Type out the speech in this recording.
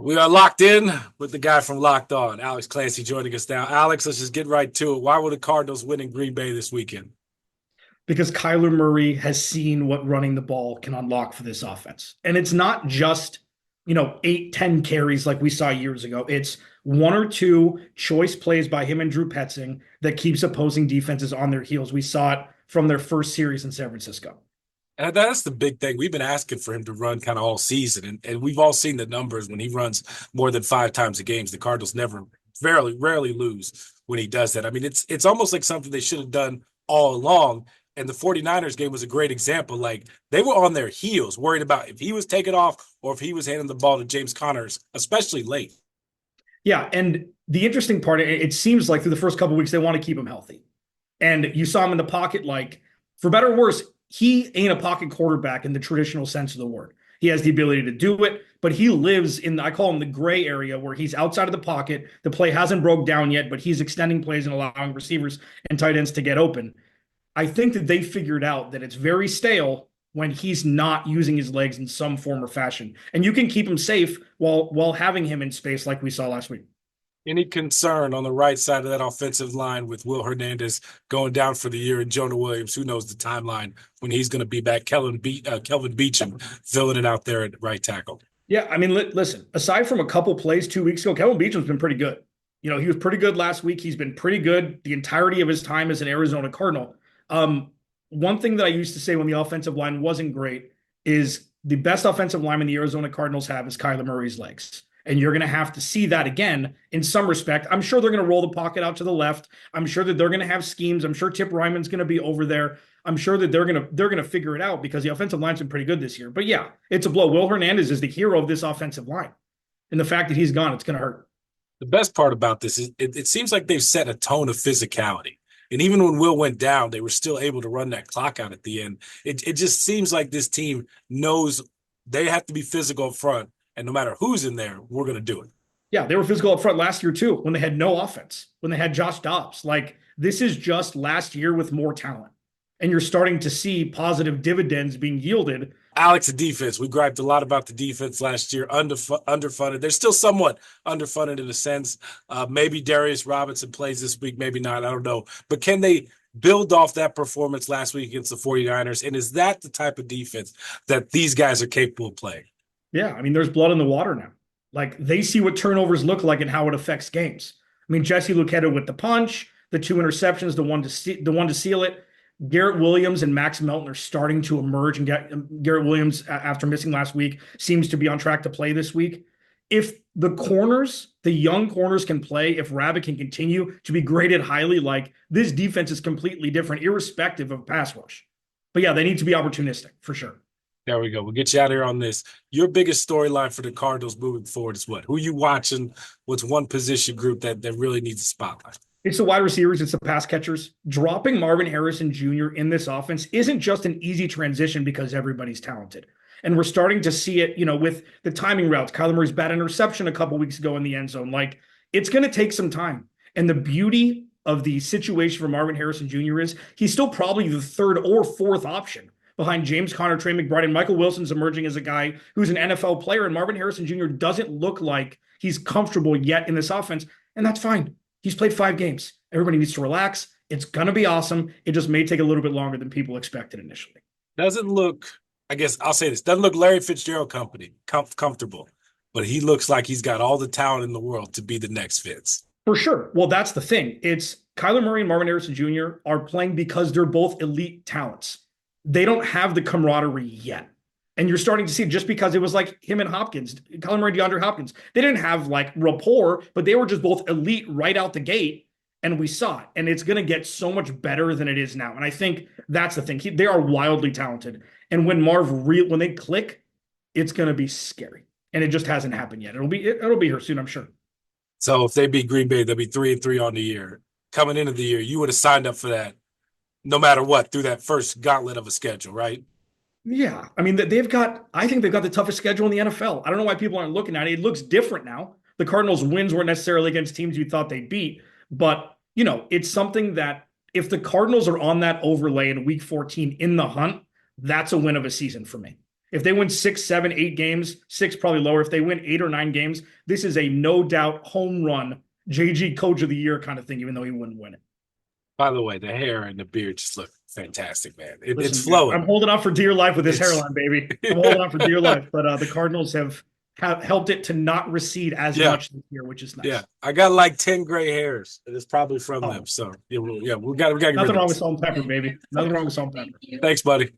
We are locked in with the guy from Locked On, Alex Clancy, joining us now. Alex, let's just get right to it. Why will the Cardinals win in Green Bay this weekend? Because Kyler Murray has seen what running the ball can unlock for this offense. And it's not just, 8, 10 carries like we saw years ago. It's one or two choice plays by him and Drew Petzing that keeps opposing defenses on their heels. We saw it from their first series in San Francisco. And that's the big thing. We've been asking for him to run kind of all season. And we've all seen the numbers when he runs more than 5 times a game. The Cardinals rarely lose when he does that. I mean, it's almost like something they should have done all along. And the 49ers game was a great example. Like, they were on their heels, worried about if he was taking off or if he was handing the ball to James Connors, especially late. Yeah. And the interesting part, it seems like through the first couple of weeks, they want to keep him healthy. And you saw him in the pocket, like, for better or worse, he ain't a pocket quarterback in the traditional sense of the word. He has the ability to do it, but he lives in, I call him the gray area, where he's outside of the pocket. The play hasn't broke down yet, but he's extending plays and allowing receivers and tight ends to get open. I think that they figured out that it's very stale when he's not using his legs in some form or fashion. And you can keep him safe while having him in space like we saw last week. Any concern on the right side of that offensive line with Will Hernandez going down for the year and Jonah Williams? Who knows the timeline when he's going to be back? Kelvin Beachum filling it out there at right tackle. Yeah, I mean, listen, aside from a couple plays 2 weeks ago, Kelvin Beachum's been pretty good. He was pretty good last week. He's been pretty good the entirety of his time as an Arizona Cardinal. One thing that I used to say when the offensive line wasn't great is the best offensive lineman the Arizona Cardinals have is Kyler Murray's legs. And you're going to have to see that again in some respect. I'm sure they're going to roll the pocket out to the left. I'm sure that they're going to have schemes. I'm sure Tip Ryman's going to be over there. I'm sure that they're going to figure it out because the offensive line's been pretty good this year. But yeah, it's a blow. Will Hernandez is the hero of this offensive line. And the fact that he's gone, it's going to hurt. The best part about this is it seems like they've set a tone of physicality. And even when Will went down, they were still able to run that clock out at the end. It just seems like this team knows they have to be physical up front. And no matter who's in there, we're going to do it. Yeah, they were physical up front last year too, when they had no offense, when they had Josh Dobbs. Like, this is just last year with more talent. And you're starting to see positive dividends being yielded. Alex, the defense. We griped a lot about the defense last year, underfunded. They're still somewhat underfunded in a sense. Maybe Darius Robinson plays this week, maybe not. I don't know. But can they build off that performance last week against the 49ers? And is that the type of defense that these guys are capable of playing? Yeah, I mean, there's blood in the water now. Like, they see what turnovers look like and how it affects games. I mean, Jesse Luketa with the punch, the 2 interceptions, the one to seal it. Garrett Williams and Max Melton are starting to emerge, and Garrett Williams, after missing last week, seems to be on track to play this week. If the young corners can play, if Rabbit can continue to be graded highly, like, this defense is completely different, irrespective of pass rush. But yeah, they need to be opportunistic for sure. There we go. We'll get you out of here on this. Your biggest storyline for the Cardinals moving forward is what? Who you watching? What's one position group that really needs a spotlight? It's the wide receivers. It's the pass catchers. Dropping Marvin Harrison Jr. in this offense isn't just an easy transition because everybody's talented. And we're starting to see it, with the timing routes. Kyler Murray's bad interception a couple weeks ago in the end zone. Like, it's going to take some time. And the beauty of the situation for Marvin Harrison Jr. is he's still probably the third or fourth option behind James Conner, Trey McBride, and Michael Wilson's emerging as a guy who's an NFL player. And Marvin Harrison Jr. doesn't look like he's comfortable yet in this offense. And that's fine. He's played 5 games. Everybody needs to relax. It's going to be awesome. It just may take a little bit longer than people expected initially. Doesn't look, I guess I'll say this, doesn't look Larry Fitzgerald comfortable, but he looks like he's got all the talent in the world to be the next Fitz. For sure. Well, that's the thing. It's Kyler Murray and Marvin Harrison Jr. are playing because they're both elite talents. They don't have the camaraderie yet. And you're starting to see it just because it was like him and Hopkins, Kyler Murray, DeAndre Hopkins. They didn't have like rapport, but they were just both elite right out the gate. And we saw it. And it's going to get so much better than it is now. And I think that's the thing. They are wildly talented. And when when they click, it's going to be scary. And it just hasn't happened yet. It'll be here soon, I'm sure. So if they beat Green Bay, they'll be 3-3 on the year. Coming into the year, you would have signed up for that no matter what through that first gauntlet of a schedule, right? Yeah. I mean, I think they've got the toughest schedule in the NFL. I don't know why people aren't looking at it. It looks different now. The Cardinals' wins weren't necessarily against teams you thought they'd beat, but it's something that if the Cardinals are on that overlay in week 14 in the hunt, that's a win of a season for me. If they win 6, 7, 8 games, 6 probably lower. If they win 8 or 9 games, this is a no doubt home run JG Coach of the Year kind of thing, even though he wouldn't win it. By the way, the hair and the beard just look fantastic, man. Listen, It's flowing. I'm holding on for dear life with this hairline, baby. I'm holding on for dear life. But the Cardinals have helped it to not recede as much this year, which is nice. Yeah, I got like 10 gray hairs, and it's probably from them. So we got nothing wrong with salt and pepper, baby. Nothing wrong with salt and pepper. Thanks, buddy.